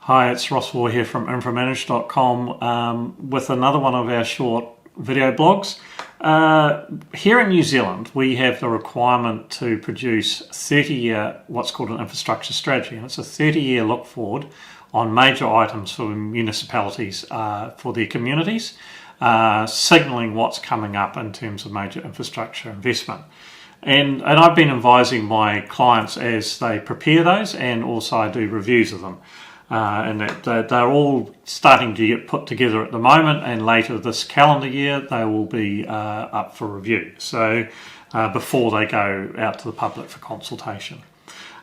Hi, it's Ross Waugh here from InfoManage.com with another one of our short video blogs. Here in New Zealand, we have the requirement to produce 30-year, what's called an infrastructure strategy. And it's a 30-year look forward on major items for municipalities, for their communities, signalling what's coming up in terms of major infrastructure investment. And I've been advising my clients as they prepare those, and also I do reviews of them. And that they're all starting to get put together at the moment, and later this calendar year they will be up for review, so before they go out to the public for consultation.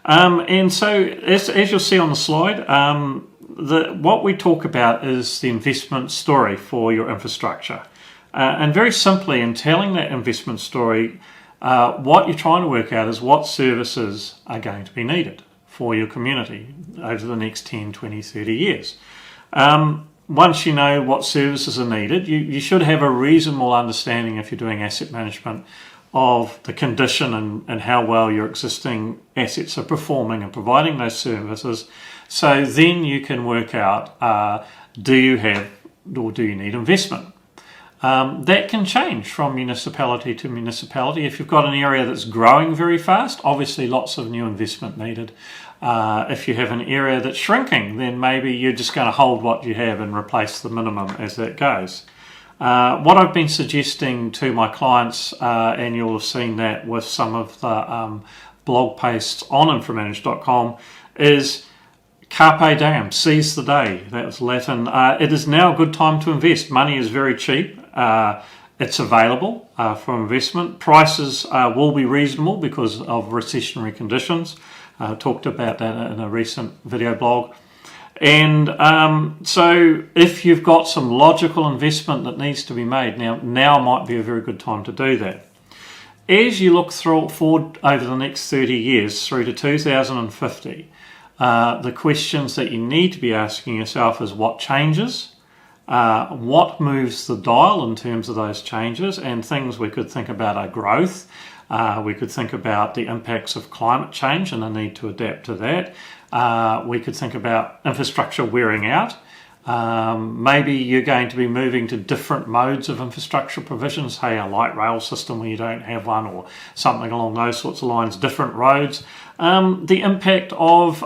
And so as you'll see on the slide, what we talk about is the investment story for your infrastructure, and very simply in telling that investment story, what you're trying to work out is what services are going to be needed for your community over the next 10, 20, 30 years. Once you know what services are needed, you should have a reasonable understanding, if you're doing asset management, of the condition and how well your existing assets are performing and providing those services. So then you can work out, do you have or do you need investment? That can change from municipality to municipality. If you've got an area that's growing very fast, obviously lots of new investment needed. If you have an area that's shrinking, then maybe you're just going to hold what you have and replace the minimum as that goes. What I've been suggesting to my clients, and you'll have seen that with some of the blog posts on InfoManage.com, is Carpe diem, seize the day. That was Latin. It is now a good time to invest. Money is very cheap. It's available for investment. Prices will be reasonable because of recessionary conditions. Talked about that in a recent video blog. And so if you've got some logical investment that needs to be made, now might be a very good time to do that. As you look forward over the next 30 years through to 2050, the questions that you need to be asking yourself is what changes, what moves the dial in terms of those changes, and things we could think about are growth. We could think about the impacts of climate change and the need to adapt to that. We could think about infrastructure wearing out. Maybe you're going to be moving to different modes of infrastructure provisions, say a light rail system where you don't have one, or something along those sorts of lines, different roads. The impact of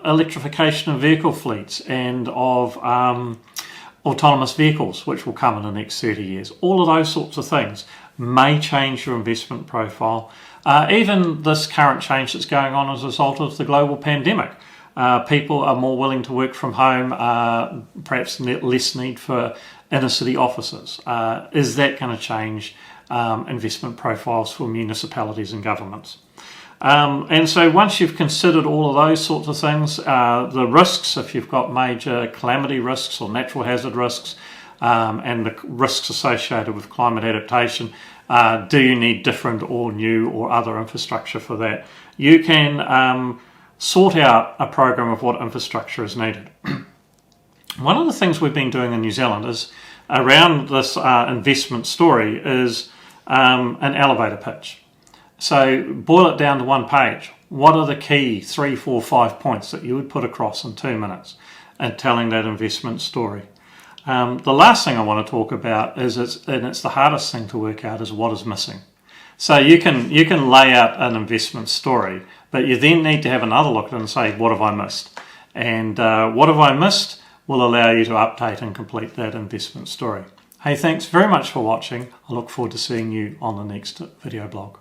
electrification of vehicle fleets and of autonomous vehicles, which will come in the next 30 years. All of those sorts of things may change your investment profile. Even this current change that's going on as a result of the global pandemic. People are more willing to work from home, perhaps less need for inner city offices. Is that going to change investment profiles for municipalities and governments? And so once you've considered all of those sorts of things, the risks, if you've got major calamity risks or natural hazard risks, and the risks associated with climate adaptation, do you need different or new or other infrastructure for that? You can sort out a program of what infrastructure is needed. One of the things we've been doing in New Zealand is around this investment story is an elevator pitch. So boil it down to one page. What are the key 3, 4, 5 points that you would put across in 2 minutes in telling that investment story? The last thing I want to talk about is, it's the hardest thing to work out, is what is missing. So you can lay out an investment story, but you then need to have another look at it and say, what have I missed? And what have I missed will allow you to update and complete that investment story. Hey, thanks very much for watching. I look forward to seeing you on the next video blog.